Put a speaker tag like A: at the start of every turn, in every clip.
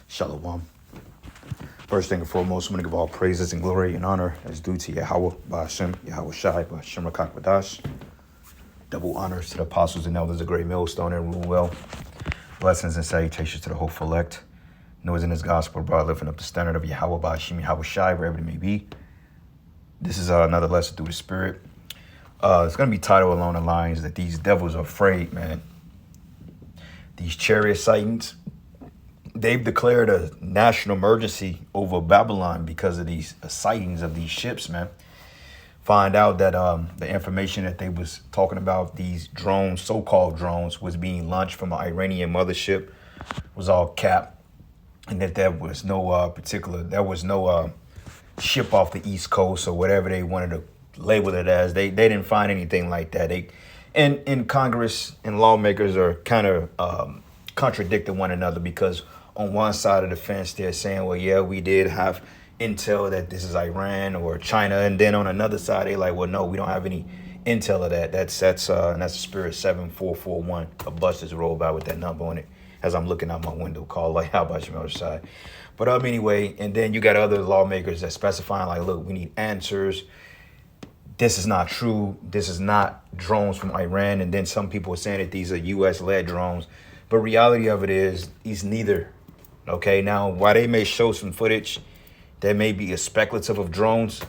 A: Shalom. First thing and foremost, I'm going to give all praises and glory and honor as due to Yahweh, Ba'ashem, Yahweh Shai, Ba'ashem Rakak Badash. Double honors to the apostles and elders of Great Millstone and rule well. Blessings and salutations to the hopeful elect. Noise in this gospel, brother, lifting up the standard of Yahweh, Ba'ashem, Yahweh Shai, wherever it may be. This is another lesson through the Spirit. It's going to be titled along the lines that these devils are afraid, man. These chariot sightings, they've declared a national emergency over Babylon because of these sightings of these ships, man. Find out that the information that they was talking about, these drones, so-called drones, was being launched from an Iranian mothership, was all capped, and that there was no ship off the East Coast or whatever they wanted to label it as. They didn't find anything like that. And Congress and lawmakers are kind of contradicting one another, because on one side of the fence they're saying, well, yeah, we did have intel that this is Iran or China, and then on another side they're like, well, no, we don't have any intel of that. That's the Spirit 7441. A bus just rolled by with that number on it as I'm looking out my window, called like, how about your other side? But anyway, and then you got other lawmakers that specifying like, look, we need answers. This is not true. This is not drones from Iran. And then some people are saying that these are U.S.-led drones. But reality of it is, he's neither. Okay, now, while they may show some footage, there may be a speculative of drones,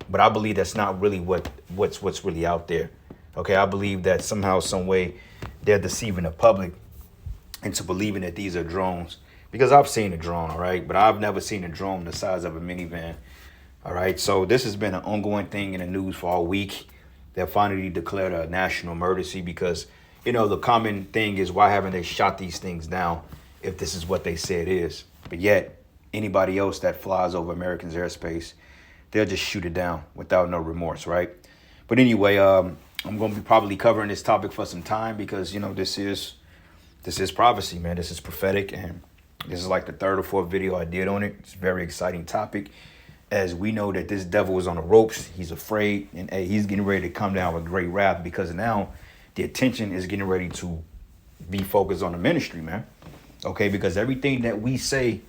A: but I believe that's not really what's really out there. Okay, I believe that somehow, some way, they're deceiving the public into believing that these are drones. Because I've seen a drone, all right, but I've never seen a drone the size of a minivan. All right, so this has been an ongoing thing in the news for all week. They finally declared a national emergency because, you know, the common thing is, why haven't they shot these things down if this is what they say it is? But yet, anybody else that flies over Americans' airspace, they'll just shoot it down without no remorse, right? But anyway, I'm going to be probably covering this topic for some time because, you know, this is prophecy, man. This is prophetic, and this is like the third or fourth video I did on it. It's a very exciting topic. As we know that this devil is on the ropes, he's afraid, and he's getting ready to come down with great wrath, because now the attention is getting ready to be focused on the ministry, man. Okay, because everything that we say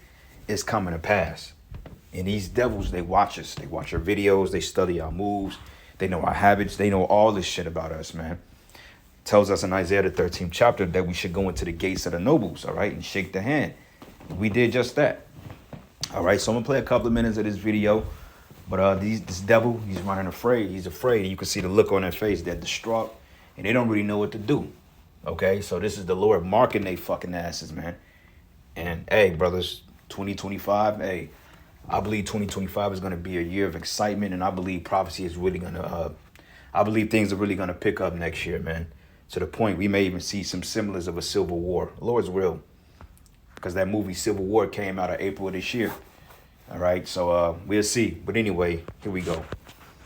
A: is coming to pass. And these devils, they watch us. They watch our videos. They study our moves. They know our habits. They know all this shit about us, man. It tells us in Isaiah the 13th chapter that we should go into the gates of the nobles, all right, and shake the hand. We did just that. All right, so I'm going to play a couple of minutes of this video. But this devil, he's running afraid. He's afraid. You can see the look on their face. They're distraught, and they don't really know what to do. Okay, so this is the Lord marking they fucking asses, man. And, hey, brothers, 2025, hey, I believe 2025 is going to be a year of excitement, and I believe prophecy is really going to, I believe things are really going to pick up next year, man. To the point we may even see some semblance of a civil war. The Lord's will. Because that movie Civil War came out in April of this year. All right, so we'll see. But anyway, here we go.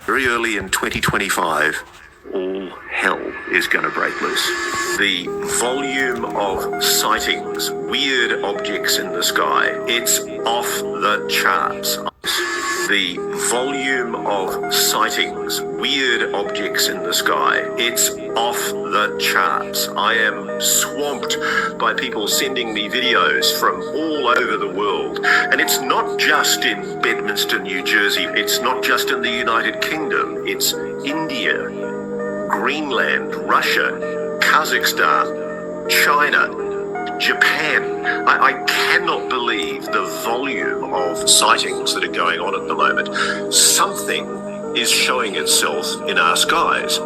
B: Very early in 2025, all hell is going to break loose. The volume of sightings, weird objects in the sky, it's off the charts. The volume of sightings, weird objects in the sky, it's off the charts. I am swamped by people sending me videos from all over the world. And it's not just in Bedminster, New Jersey. It's not just in the United Kingdom. It's India, Greenland, Russia, Kazakhstan, China, Japan. I cannot believe the volume of sightings that are going on at the moment. Something is showing itself in our skies.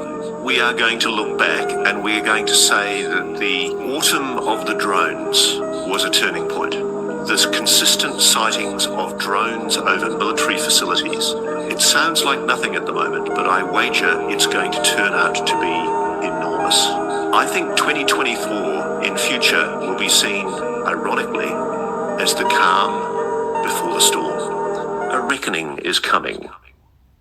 B: We are going to look back and we are going to say that the autumn of the drones was a turning point. There's consistent sightings of drones over military facilities. It sounds like nothing at the moment, but I wager it's going to turn out to be enormous. I think 2024 in future will be seen, ironically, as the calm before the storm. A reckoning is coming.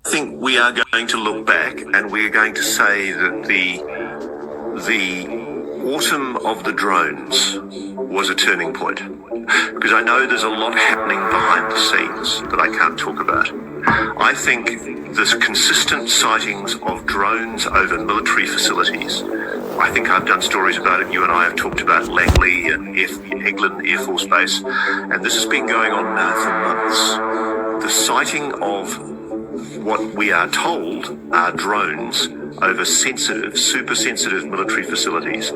B: I think we are going to look back and we are going to say that the autumn of the drones was a turning point. Because I know there's a lot happening behind the scenes that I can't talk about. I think there's consistent sightings of drones over military facilities. I think I've done stories about it. You and I have talked about Langley and Eglin Air Force Base, and this has been going on now for months. The sighting of what we are told are drones over sensitive, super sensitive military facilities.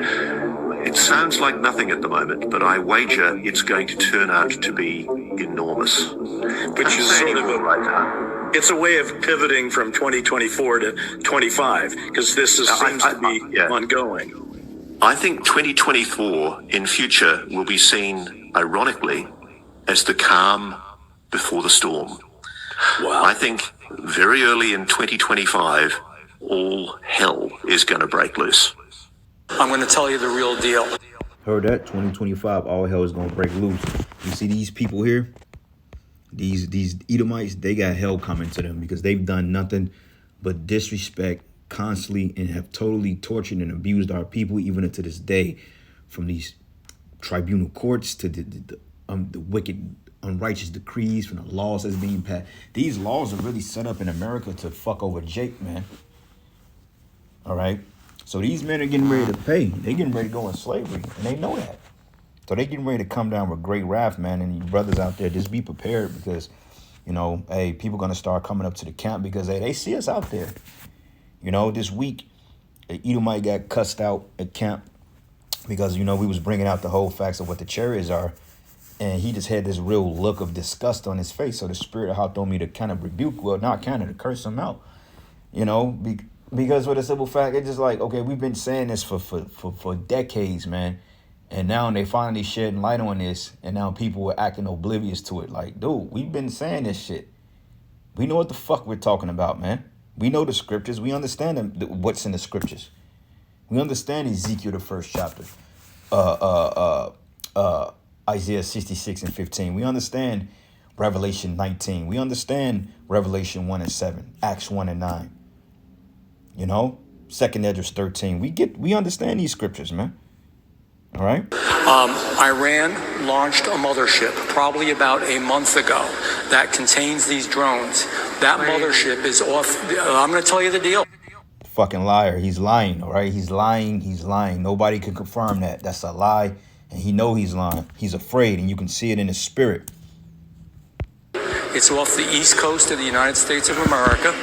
B: It sounds like nothing at the moment, but I wager it's going to turn out to be enormous.
C: Which is sort of it's a way of pivoting from 2024 to 25, because this seems to be ongoing.
B: I think 2024 in future will be seen, ironically, as the calm before the storm.
C: Wow.
B: I think very early in 2025, all hell is going to break loose.
D: I'm going to tell you the real deal.
A: Heard that? 2025, all hell is gonna break loose. You see these people here? These Edomites, they got hell coming to them because they've done nothing but disrespect constantly and have totally tortured and abused our people, even to this day, from these tribunal courts to the wicked, unrighteous decrees, from the laws that's being passed. These laws are really set up in America to fuck over Jake, man. All right? So these men are getting ready to pay. They're getting ready to go in slavery, and they know that. So they're getting ready to come down with great wrath, man. And you brothers out there, just be prepared because, you know, hey, people going to start coming up to the camp because, hey, they see us out there. You know, this week, Edomite got cussed out at camp because, you know, we was bringing out the whole facts of what the chariots are. And he just had this real look of disgust on his face. So the spirit of how told me to kind of rebuke, well, not kind of to curse him out, you know, because for the simple fact, it's just like, okay, we've been saying this for decades, man. And now they finally shedding light on this. And now people are acting oblivious to it. Like, dude, we've been saying this shit. We know what the fuck we're talking about, man. We know the scriptures. We understand what's in the scriptures. We understand Ezekiel, the first chapter. Isaiah 66 and 15. We understand Revelation 19. We understand Revelation 1 and 7. Acts 1 and 9. You know, 2nd Esdras 13. We understand these scriptures, man. All right.
D: Iran launched a mothership probably about a month ago that contains these drones. That mothership is off. I'm going to tell you the deal.
A: Fucking liar. He's lying. All right. He's lying. He's lying. Nobody can confirm that. That's a lie. And he know he's lying. He's afraid, and you can see it in his spirit.
D: It's off the east coast of the United States of America.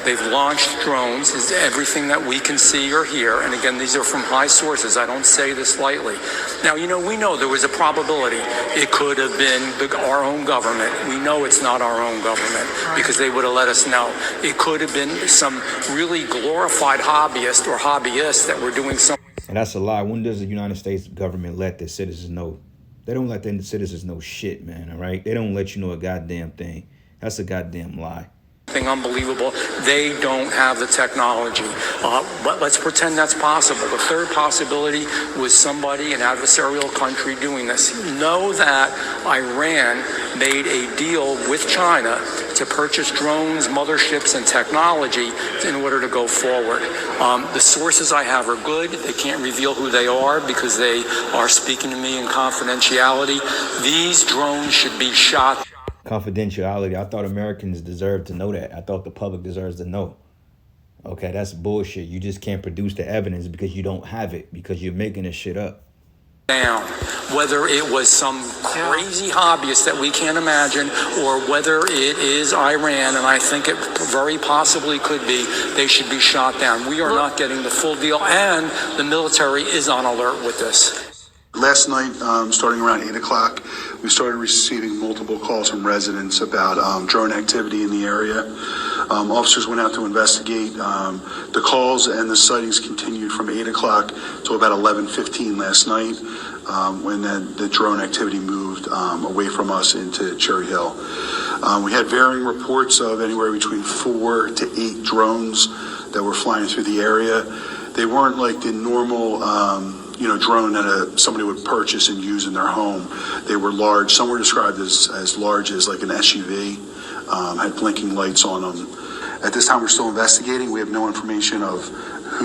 D: They've launched drones. It's everything that we can see or hear. And again, these are from high sources. I don't say this lightly. Now, you know, we know there was a probability it could have been our own government. We know it's not our own government because they would have let us know. It could have been some really glorified hobbyist or hobbyists that were doing something.
A: And that's a lie. When does the United States government let their citizens know? They don't let their citizens know shit, man, all right? They don't let you know a goddamn thing. That's a goddamn lie.
D: Unbelievable. They don't have the technology. But let's pretend that's possible. The third possibility was somebody, an adversarial country, doing this. Know that Iran made a deal with China to purchase drones, motherships, and technology in order to go forward. The sources I have are good. They can't reveal who they are because they are speaking to me in confidentiality. These drones should be shot.
A: Confidentiality. I thought Americans deserved to know that. I thought the public deserves to know. Okay, that's bullshit. You just can't produce the evidence because you don't have it, because you're making this shit up.
D: Down. Whether it was some crazy hobbyist that we can't imagine or whether it is Iran, and I think it very possibly could be, they should be shot down. We are not getting the full deal, and the military is on alert with this.
E: Last night, starting around 8 o'clock, we started receiving multiple calls from residents about drone activity in the area. Officers went out to investigate. The calls and the sightings continued from 8 o'clock to about 11:15 last night when the drone activity moved away from us into Cherry Hill. We had varying reports of anywhere between 4 to 8 drones that were flying through the area. They weren't like the normal drone that somebody would purchase and use in their home. They were large. Some were described as large as like an SUV, had blinking lights on them. At this time, we're still investigating. We have no information of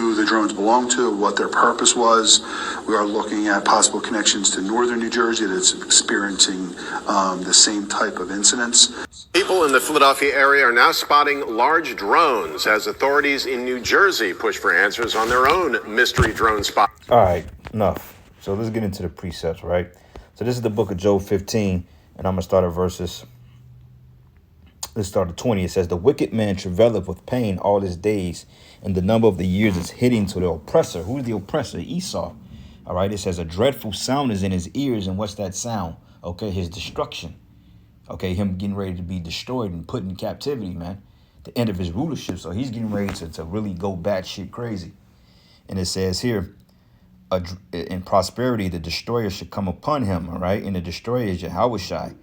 E: who the drones belong to, what their purpose was. We are looking at possible connections to northern New Jersey that's experiencing the same type of incidents.
F: People in the Philadelphia area are now spotting large drones as authorities in New Jersey push for answers on their own mystery drone spot.
A: All right, enough. So let's get into the precepts, right? So this is the book of Job 15, and I'm going to start at verses. Let's start at 20. It says, the wicked man travaileth with pain all his days, and the number of the years is hitting to the oppressor. Who's the oppressor? Esau. All right, it says a dreadful sound is in his ears, and what's that sound? Okay, his destruction. Okay, him getting ready to be destroyed and put in captivity, man. The end of his rulership. So he's getting ready to really go batshit crazy. And it says here, in prosperity, the destroyer should come upon him, all right? And the destroyer is Yahushai,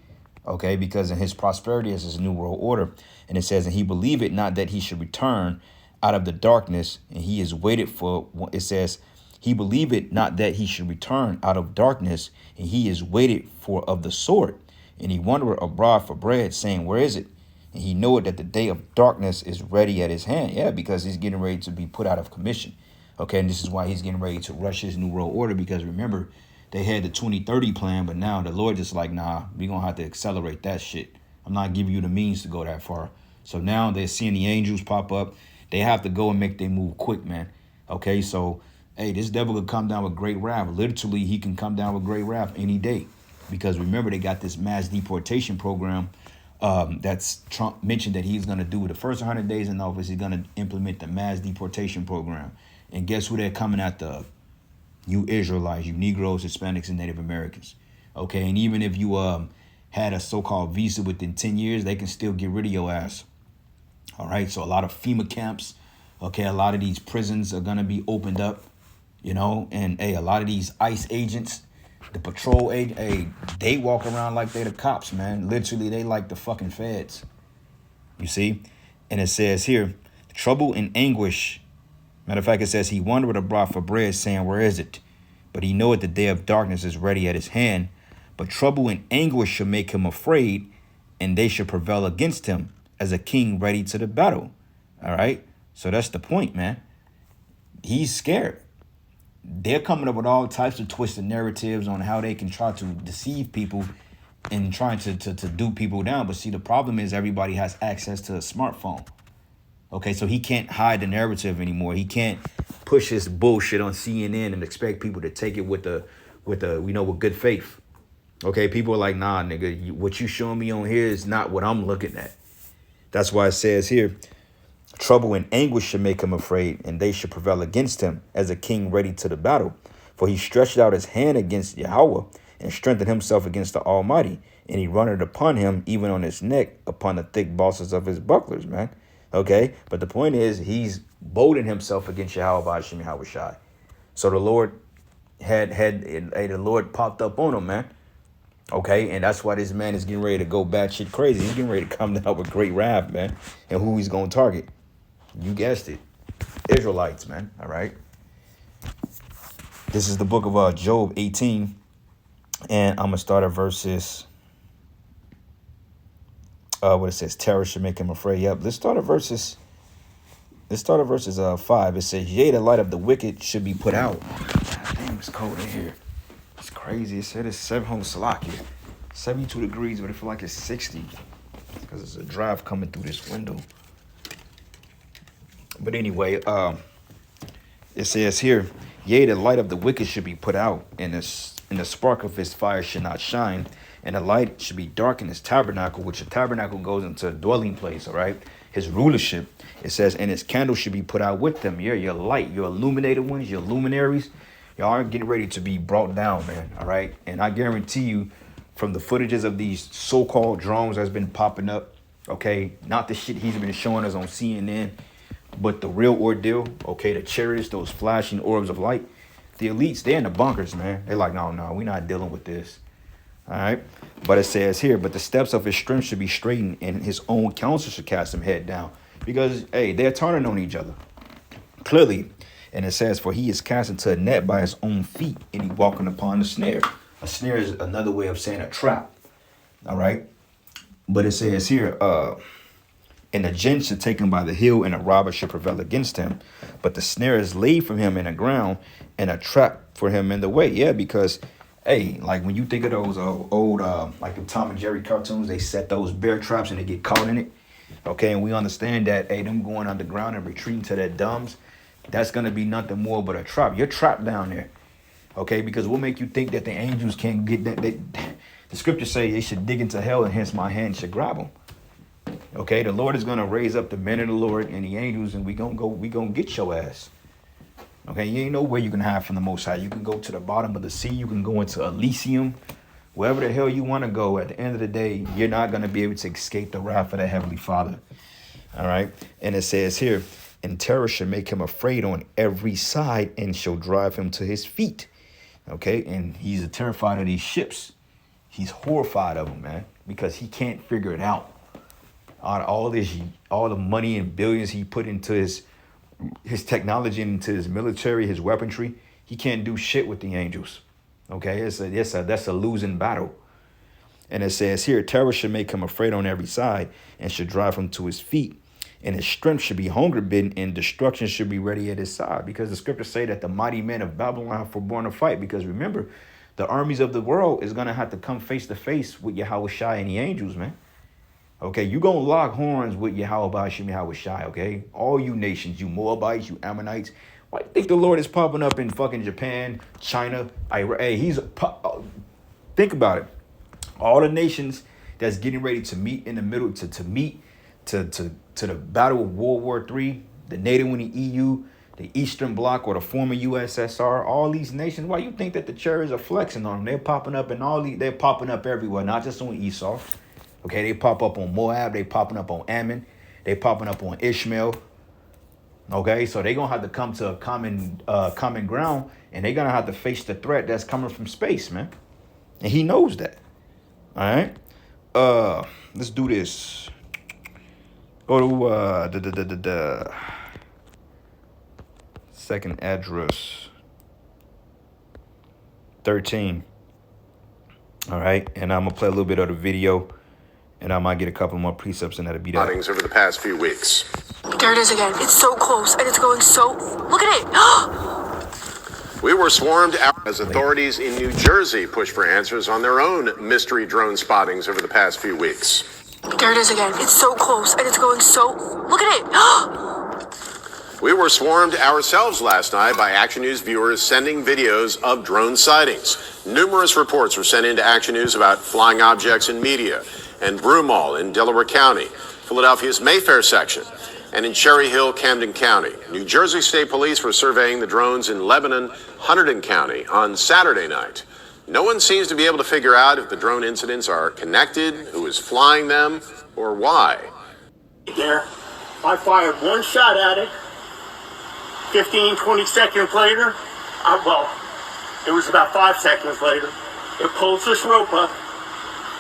A: okay? Because in his prosperity is his new world order. And it says, and he believed it not that he should return out of the darkness, and he is waited for, it says, he believed it not that he should return out of darkness, and he is waited for of the sword. And he wandered abroad for bread, saying, where is it? And he knoweth that the day of darkness is ready at his hand. Yeah, because he's getting ready to be put out of commission. Okay, and this is why he's getting ready to rush his new world order, because remember, they had the 2030 plan, but now the Lord just like, nah, we're going to have to accelerate that shit. I'm not giving you the means to go that far. So now they're seeing the angels pop up. They have to go and make their move quick, man. Okay, so, hey, this devil could come down with great wrath. Literally, he can come down with great wrath any day. Because remember, they got this mass deportation program that's Trump mentioned that he's going to do the first 100 days in office. He's going to implement the mass deportation program. And guess who they're coming after? You Israelites, you Negroes, Hispanics, and Native Americans. Okay, and even if you had a so-called visa within 10 years, they can still get rid of your ass. All right, so a lot of FEMA camps, okay, a lot of these prisons are going to be opened up, you know, and hey, a lot of these ICE agents, the patrol agent, hey, they walk around like they're the cops, man. Literally, they like the fucking feds. You see? And it says here, trouble and anguish. Matter of fact, it says he wandered abroad for bread, saying, where is it? But he knoweth the day of darkness is ready at his hand. But trouble and anguish shall make him afraid, and they shall prevail against him as a king ready to the battle. All right? So that's the point, man. He's scared. They're coming up with all types of twisted narratives on how they can try to deceive people and trying to do people down. But see, the problem is everybody has access to a smartphone. Okay, so he can't hide the narrative anymore. He can't push his bullshit on CNN and expect people to take it with good faith. Okay, people are like, nah, nigga, what you showing me on here is not what I'm looking at. That's why it says here, trouble and anguish should make him afraid, and they should prevail against him as a king ready to the battle. For he stretched out his hand against Yahweh and strengthened himself against the Almighty, and he runneth upon him, even on his neck, upon the thick bosses of his bucklers, man. Okay, but the point is, he's bolding himself against Yahweh Ba'ashim Yahushai. So the Lord the Lord popped up on him, man. Okay, and that's why this man is getting ready to go batshit crazy. He's getting ready to come down with great wrath, man. And who he's going to target? You guessed it. Israelites, man. All right. This is the book of Job 18. And I'm going to start at verses. What it says, terror should make him afraid. Yep. Let's start at verses 5. It says, yea, the light of the wicked should be put out. God damn, it's cold in here. It's crazy. It said it's 7 home Salak here. 72 degrees, but it feel like it's 60. Because it's a drive coming through this window. But anyway, it says here, yea, the light of the wicked should be put out, and the spark of his fire should not shine, and the light should be dark in his tabernacle, which the tabernacle goes into a dwelling place, all right? His rulership, it says, and his candle should be put out with them. Yeah, your light, your illuminated ones, your luminaries, y'all are getting ready to be brought down, man, all right? And I guarantee you, from the footages of these so-called drones that's been popping up, okay, not the shit he's been showing us on CNN, but the real ordeal, okay, the chariots, those flashing orbs of light, the elites, they're in the bunkers, man. They're like, no, we're not dealing with this. All right. But it says here, but the steps of his strength should be straightened, and his own counsel should cast him head down. Because, hey, they're turning on each other. Clearly. And it says, for he is cast into a net by his own feet, and he walking upon the snare. A snare is another way of saying a trap. All right. But it says here, And the gent should take him by the heel, and a robber should prevail against him. But the snare is laid from him in the ground, and a trap for him in the way. Yeah, because, hey, like when you think of those old like the Tom and Jerry cartoons, they set those bear traps and they get caught in it. Okay, and we understand that, hey, them going underground and retreating to their dumbs, that's going to be nothing more but a trap. You're trapped down there. Okay, because what make you think that the angels can't get that? The scriptures say they should dig into hell, and hence my hand should grab them. Okay, the Lord is gonna raise up the men of the Lord and the angels, and we gonna get your ass. Okay, you ain't know where you can hide from the Most High. You can go to the bottom of the sea. You can go into Elysium, wherever the hell you want to go. At the end of the day, you're not gonna be able to escape the wrath of the Heavenly Father. All right, and it says here, and terror shall make him afraid on every side, and shall drive him to his feet. Okay, and he's terrified of these ships. He's horrified of them, man, because he can't figure it out. All the money and billions he put into his technology, into his military, his weaponry, he can't do shit with the angels. Okay, that's a losing battle. And it says here, terror should make him afraid on every side, and should drive him to his feet. And his strength should be hunger bitten, and destruction should be ready at his side. Because the scriptures say that the mighty men of Babylon have forborne to fight. Because remember, the armies of the world is going to have to come face to face with Yahweh Shai and the angels, man. Okay, you're going to lock horns with Yahweh Shem Yahweh Shai, okay? All you nations, you Moabites, you Ammonites. Why do you think the Lord is popping up in fucking Japan, China? Hey, think about it. All the nations that's getting ready to meet in the middle, to meet to the battle of World War III, the NATO and the EU, the Eastern Bloc or the former USSR, all these nations, why you think that the cherries are flexing on them? They're popping up they're popping up everywhere, not just on Esau. Okay, they pop up on Moab, they popping up on Ammon, they popping up on Ishmael. Okay, so they're gonna have to come to a common ground, and they're gonna have to face the threat that's coming from space, man. And he knows that. All right. Let's do this. Go to second address 13. All right, and I'm gonna play a little bit of the video, and I might get a couple more precepts, and that'll be that.
F: Over the past few weeks.
G: There it is again. It's so close, and it's going so... Look at it!
F: We were swarmed out as authorities in New Jersey push for answers on their own mystery drone spottings over the past few weeks.
G: There it is again. It's so close, and it's going so... Look at it!
F: We were swarmed ourselves last night by Action News viewers sending videos of drone sightings. Numerous reports were sent into Action News about flying objects in Media and Broomall in Delaware County, Philadelphia's Mayfair section, and in Cherry Hill, Camden County. New Jersey State Police were surveying the drones in Lebanon, Hunterdon County on Saturday night. No one seems to be able to figure out if the drone incidents are connected, who is flying them, or why.
H: There, I fired one shot at it. 15, 20 seconds later, it was about 5 seconds later, it pulls this rope up.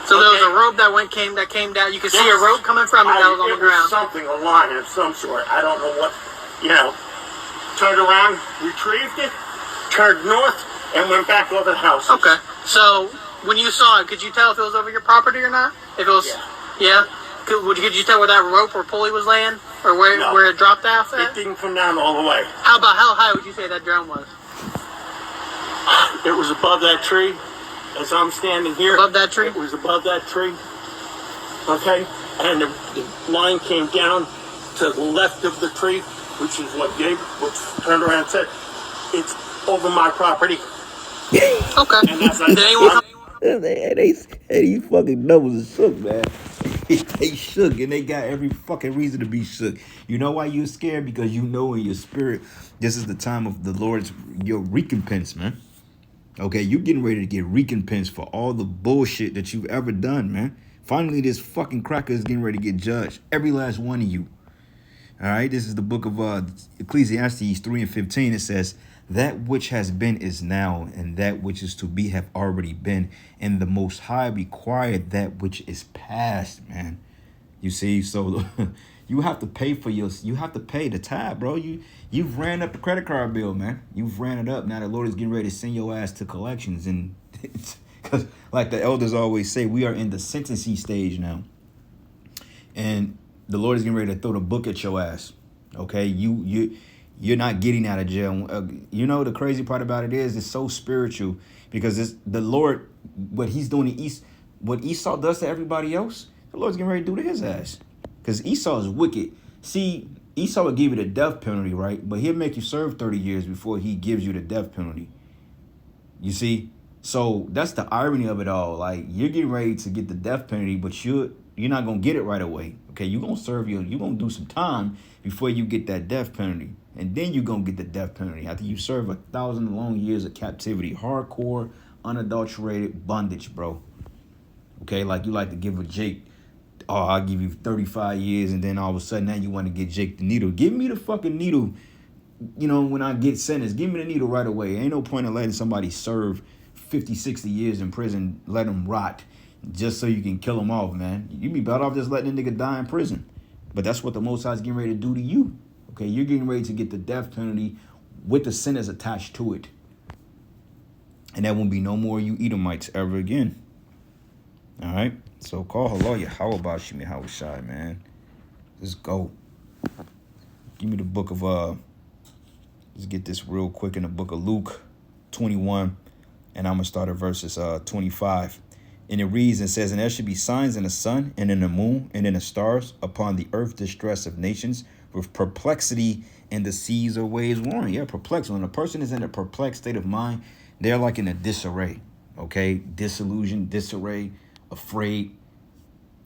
I: So there was a rope that came down. You could see a rope coming from it that was on the ground.
H: Something, a line of some sort. I don't know what, Turned around, retrieved it, turned north, and went back over the house.
I: Okay. So when you saw it, could you tell if it was over your property or not? If it was, yeah. Could you tell where that rope or pulley was laying, or where it dropped off at?
H: It didn't come down all the way.
I: How high would you say that drone was?
H: It was above that tree. As I'm standing here.
I: Above that tree?
H: It was above that tree. Okay? And the line came down to the left of the tree, which is what Gabe turned around and said, it's over my property.
I: Okay.
H: And as I
I: Did anyone come?
A: These fucking numbers are shook, man. They shook, and they got every fucking reason to be shook. You know why you're scared? Because you know in your spirit, this is the time of the Lord's, your recompense, man. Okay, you're getting ready to get recompense for all the bullshit that you've ever done, man. Finally, this fucking cracker is getting ready to get judged. Every last one of you. All right, this is the book of Ecclesiastes 3:15. It says, that which has been is now, and that which is to be have already been. And the Most High required that which is past, man. You see, so you have to pay you have to pay the tab, bro. You've ran up the credit card bill, man. You've ran it up. Now the Lord is getting ready to send your ass to collections. And because like the elders always say, we are in the sentencing stage now. And the Lord is getting ready to throw the book at your ass. Okay, you're not getting out of jail. You know the crazy part about it is it's so spiritual because it's the Lord. What He's doing to what Esau does to everybody else, the Lord's getting ready to do to his ass. Because Esau is wicked. See, Esau will give you the death penalty, right? But he'll make you serve 30 years before he gives you the death penalty. You see? So that's the irony of it all. Like, you're getting ready to get the death penalty, but you're not going to get it right away. Okay, you're going to serve you're going to do some time before you get that death penalty. And then you're going to get the death penalty after you serve 1,000 long years of captivity. Hardcore, unadulterated bondage, bro. Okay, like you like to give a Jake, oh, I'll give you 35 years, and then all of a sudden now you want to get Jake the needle. Give me the fucking needle, you know, when I get sentenced. Give me the needle right away. Ain't no point in letting somebody serve 50, 60 years in prison, let them rot, just so you can kill them off, man. You be better off just letting a nigga die in prison. But that's what the Most High is getting ready to do to you. Okay, you're getting ready to get the death penalty with the sentence attached to it. And there won't be no more you Edomites ever again. All right, so call Hallelujah. How about Shimi Hawashai, man? Let's go. Give me the book of let's get this real quick in the book of Luke 21, and I'm gonna start at verses 25. And it reads and says, and there should be signs in the sun and in the moon and in the stars, upon the earth distress of nations, with perplexity and the seas or waves warring. Yeah, perplexed. When a person is in a perplexed state of mind, they're like in a disarray. Okay, disillusioned, disarray, afraid.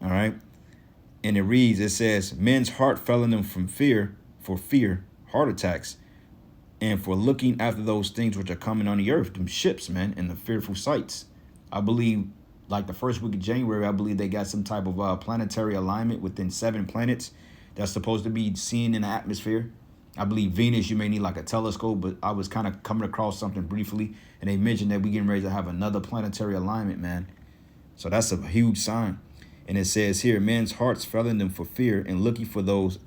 A: All right. And it reads, it says, men's heart fell in them for fear, heart attacks, and for looking after those things which are coming on the earth, them ships, man, and the fearful sights. I believe, like the first week of January, I believe they got some type of planetary alignment within 7 planets that's supposed to be seen in the atmosphere. I believe Venus, you may need like a telescope, but I was kind of coming across something briefly, and they mentioned that we getting ready to have another planetary alignment, man. So that's a huge sign. And it says here, men's hearts fell in them for fear, and looking for those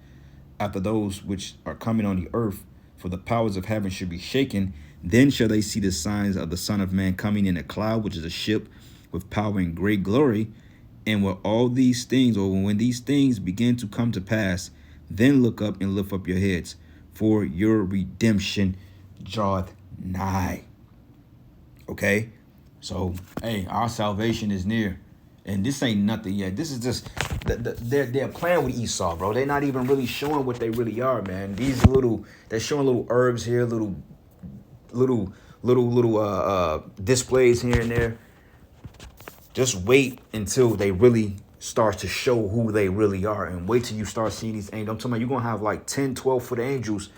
A: after those which are coming on the earth, for the powers of heaven should be shaken. Then shall they see the signs of the Son of Man coming in a cloud, which is a ship, with power and great glory. And when all these things, or when these things begin to come to pass, then look up and lift up your heads, for your redemption draweth nigh. Okay? So, hey, our salvation is near. And this ain't nothing yet. This is just, they're playing with Esau, bro. They're not even really showing what they really are, man. These they're showing little herbs here, little displays here and there. Just wait until they really start to show who they really are, and wait till you start seeing these angels. I'm talking about you're going to have like 10, 12-foot angels,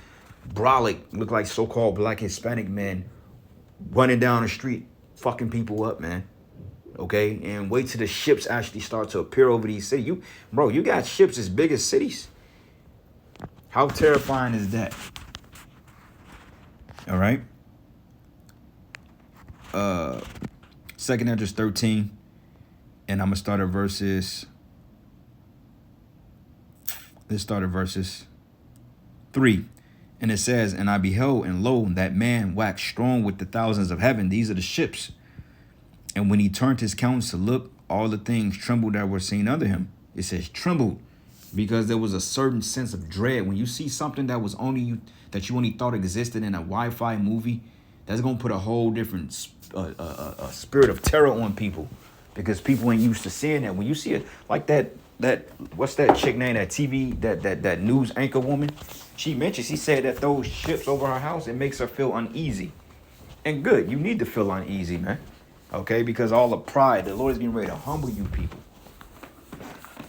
A: brolic, look like so-called black Hispanic men, running down the street, fucking people up, man. Okay, and wait till the ships actually start to appear over these cities. You got ships as big as cities. How terrifying is that? All right. 2nd Esdras 13, and I'm gonna start at verses. Let's start at verses 3. And it says, and I beheld, and lo, that man waxed strong with the thousands of heaven. These are the ships. And when he turned his countenance to look, all the things trembled that were seen under him. It says trembled, because there was a certain sense of dread. When you see something that was only you, that you only thought existed in a Wi-Fi movie, that's gonna put a whole different spirit of terror on people, because people ain't used to seeing that. When you see it like that what's that chick name, that TV, that news anchor woman, she said that those ships over her house, it makes her feel uneasy. And good, you need to feel uneasy, man. Okay, because all the pride, the Lord is getting ready to humble you people.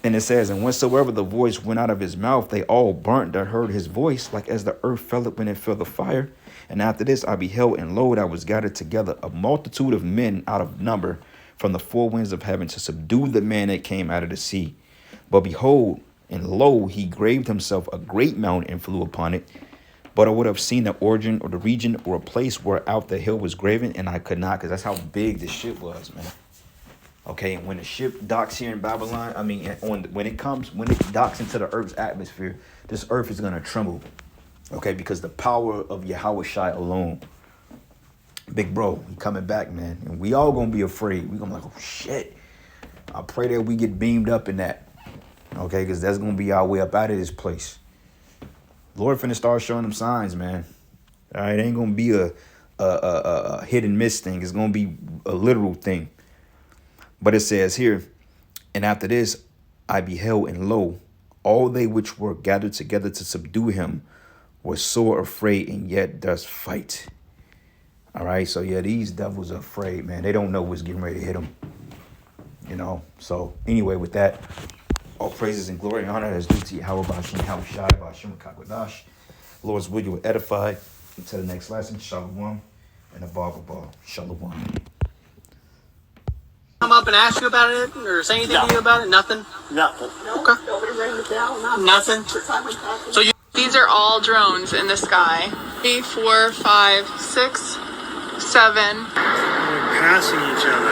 A: And it says, and whensoever the voice went out of his mouth, they all burnt that heard his voice, like as the earth felleth when it fell the fire. And after this I beheld, and lo, there was gathered together a multitude of men out of number from the four winds of heaven, to subdue the man that came out of the sea. But behold, and lo, he graved himself a great mountain and flew upon it. But I would have seen the origin or the region or a place where out the hill was graven, and I could not, because that's how big the ship was, man. Okay, and when the ship docks here in Babylon, when it docks into the earth's atmosphere, this earth is going to tremble. Okay, because the power of Yahushua alone. Big bro, he coming back, man. And we all going to be afraid. We're going to be like, oh, shit. I pray that we get beamed up in that. Okay, because that's gonna be our way up out of this place. Lord finna start showing them signs, man. All right, it ain't gonna be a hit and miss thing. It's gonna be a literal thing. But it says here, and after this, I beheld, and lo, all they which were gathered together to subdue him were sore afraid, and yet does fight. All right, so yeah, these devils are afraid, man. They don't know what's getting ready to hit them. You know, so anyway, with that, all praises and glory and honor is due to Yahweh Bashim, Yahweh Shai, Bashim Kakwadash. Lord's will, you were edified. Until the next lesson, Shalom, and a Baba Shalom.
I: Come up and ask you about it or say anything to you about it? Nothing?
H: Nothing.
I: Okay. Nothing? So you...
J: These are all drones in the sky. 3, 4, 5, 6, 7.
H: They're passing each other.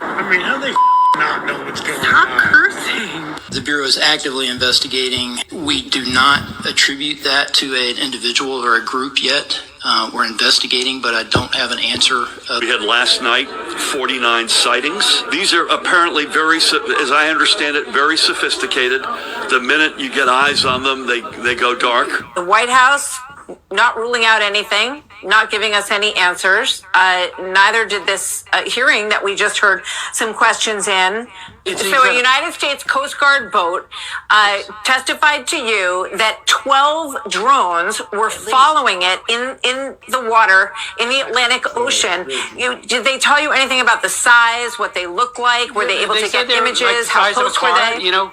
H: I mean, how they not know what's going
I: Stop
H: on?
I: cursing.
K: The Bureau is actively investigating. We do not attribute that to an individual or a group yet. We're investigating, but I don't have an answer.
C: We had last night 49 sightings. These are apparently very, as I understand it, very sophisticated. The minute you get eyes on them, they go dark.
G: The White House not ruling out anything, not giving us any answers. Neither did this hearing that we just heard some questions in. So a United States Coast Guard boat testified to you that 12 drones were following it in the water in the Atlantic Ocean. Did they tell you anything about the size, what they look like? Were they able to get images? How close were they?
K: You know,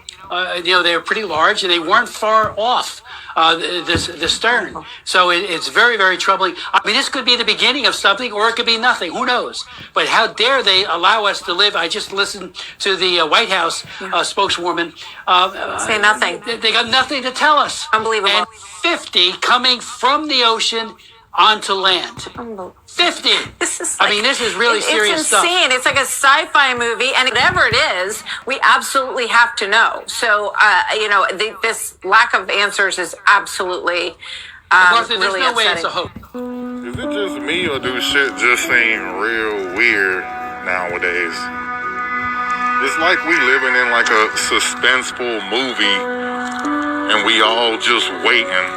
K: they were pretty large, and they weren't far off the stern. So it's very, very troubling. I mean, this could be the beginning of something, or it could be nothing. Who knows? But how dare they allow us to live? I just listened to the White House spokeswoman.
G: Say nothing.
K: They got nothing to tell us.
G: Unbelievable.
K: And 50 coming from the ocean onto land. 50.
G: This is
K: this is really serious stuff.
G: It's insane. It's like a sci-fi movie, and whatever it is, we absolutely have to know. So, this lack of answers is absolutely
K: Martha, there's
G: really
K: no way
G: upsetting.
K: it's a hoax.
L: Is it just me, or do shit just seem real weird nowadays? It's like we living in like a suspenseful movie, and we all just waiting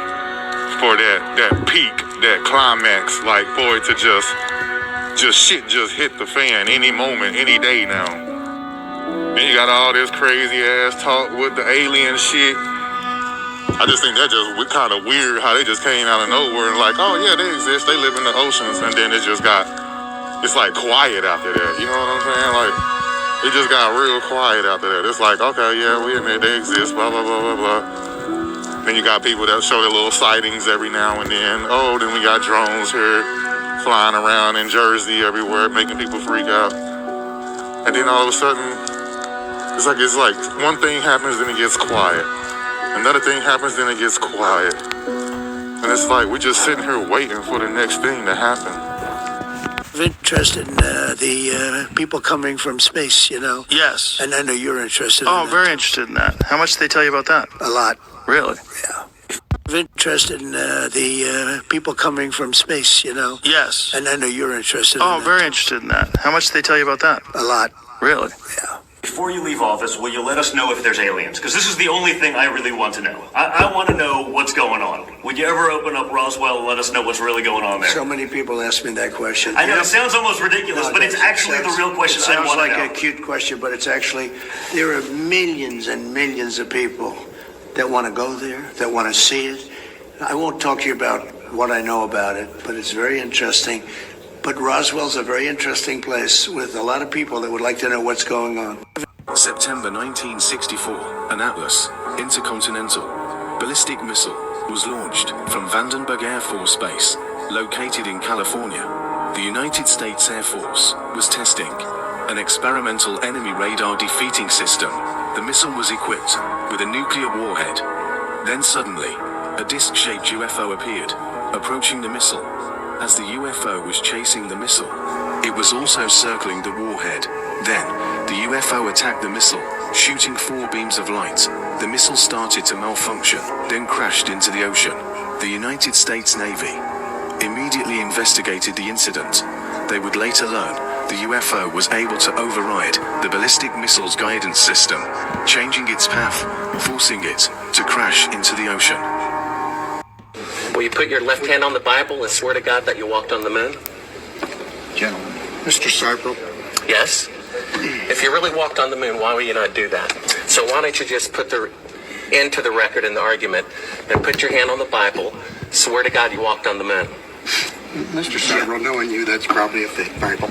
L: for that peak, that climax, like for it to just hit the fan any moment, any day now. And you got all this crazy ass talk with the alien shit. I just think that just kind of weird how they just came out of nowhere and like, oh yeah, they exist, they live in the oceans, and then it's like quiet after that. You know what I'm saying? Like, it just got real quiet after that. It's like, okay, yeah, we admit they exist, blah, blah, blah, blah, blah. Then you got people that show their little sightings every now and then. Oh, then we got drones here flying around in Jersey everywhere, making people freak out. And then all of a sudden, it's like one thing happens, then it gets quiet. Another thing happens, then it gets quiet. And it's like we're just sitting here waiting for the next thing to happen.
M: Interested in the people coming from space, you know?
C: Yes.
M: And I know you're interested in that.
C: Oh, very interested in that. How much did they tell you about that?
M: A lot.
C: Really?
M: Yeah. Interested in the people coming from space, you know?
C: Yes.
M: And I know you're interested in
C: Oh,
M: that.
C: very interested in that. How much did they tell you about that?
M: A lot.
C: Really?
M: Yeah.
N: Before you leave office, will you let us know if there's aliens? Because this is the only thing I really want to know. I want to know what's going on. Would you ever open up Roswell and let us know what's really going on there?
M: So many people ask me that question.
N: I know, it sounds almost ridiculous, but it's actually the real question I want to know.
M: It sounds like a cute question, but it's actually, there are millions and millions of people that want to go there, that want to see it. I won't talk to you about what I know about it, but it's very interesting. But Roswell's a very interesting place with a lot of people that would like to know what's going on.
O: September 1964, an Atlas intercontinental ballistic missile was launched from Vandenberg Air Force Base, located in California. The United States Air Force was testing an experimental enemy radar defeating system. The missile was equipped with a nuclear warhead. Then suddenly, a disc-shaped UFO appeared, approaching the missile. As the UFO was chasing the missile, it was also circling the warhead. Then, the UFO attacked the missile, shooting 4 beams of light. The missile started to malfunction, then crashed into the ocean. The United States Navy immediately investigated the incident. They would later learn the UFO was able to override the ballistic missile's guidance system, changing its path, forcing it to crash into the ocean.
P: Will you put your left hand on the Bible and swear to God that you walked on the moon?
Q: Gentlemen. Mr. Seibel.
P: Yes? If you really walked on the moon, why would you not do that? So why don't you just put the end to the record in the argument and put your hand on the Bible, swear to God you walked on the moon?
Q: Mr. Seibel, knowing you, that's probably a fake Bible.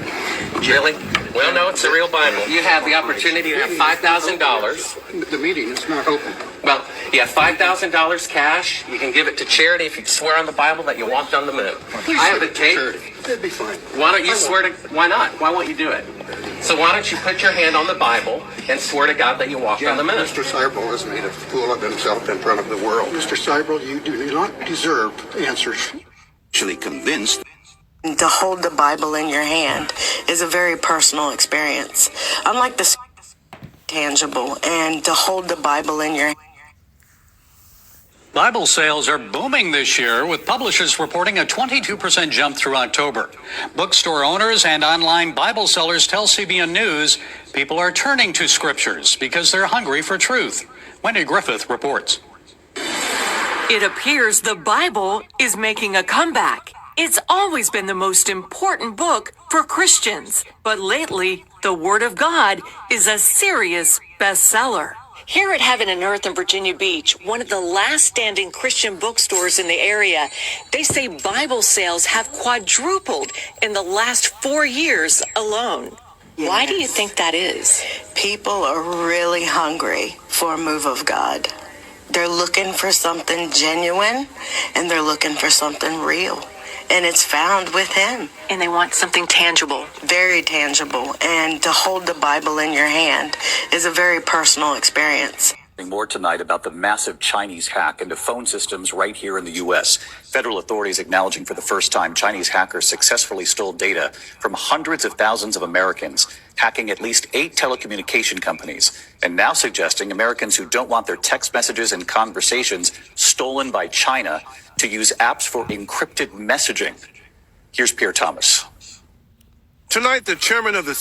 P: Really? Well, no, it's a real Bible. You have the opportunity to have $5,000.
Q: The meeting is not open.
P: Well, you have $5,000 cash. You can give it to charity if you swear on the Bible that you walked on the moon.
Q: Please
P: I have a tape.
Q: It'd be fine.
P: Why don't you swear to... Why not? Why won't you do it? So why don't you put your hand on the Bible and swear to God that you walked on the moon?
Q: Mr. Seibel has made a fool of himself in front of the world. Mr. Seibel, you do not deserve answers.
R: Actually convinced.
S: To hold the Bible in your hand is a very personal experience. Unlike the tangible, and to hold the Bible in your hand.
T: Bible sales are booming this year, with publishers reporting a 22% jump through October. Bookstore owners and online Bible sellers tell CBN News people are turning to scriptures because they're hungry for truth. Wendy Griffith reports.
U: It appears the Bible is making a comeback. It's always been the most important book for Christians, but lately, the Word of God is a serious bestseller. Here at Heaven and Earth in Virginia Beach, one of the last standing Christian bookstores in the area, they say Bible sales have quadrupled in the last 4 years alone. Yes. Why do you think that is?
S: People are really hungry for a move of God. They're looking for something genuine, and they're looking for something real. And it's found with Him.
U: And they want something tangible.
S: Very tangible. And to hold the Bible in your hand is a very personal experience.
V: More tonight about the massive Chinese hack into phone systems right here in the U.S. Federal authorities acknowledging for the first time Chinese hackers successfully stole data from hundreds of thousands of Americans, hacking at least 8 telecommunication companies, and now suggesting Americans who don't want their text messages and conversations stolen by China to use apps for encrypted messaging. Here's Pierre Thomas.
W: Tonight, the chairman of the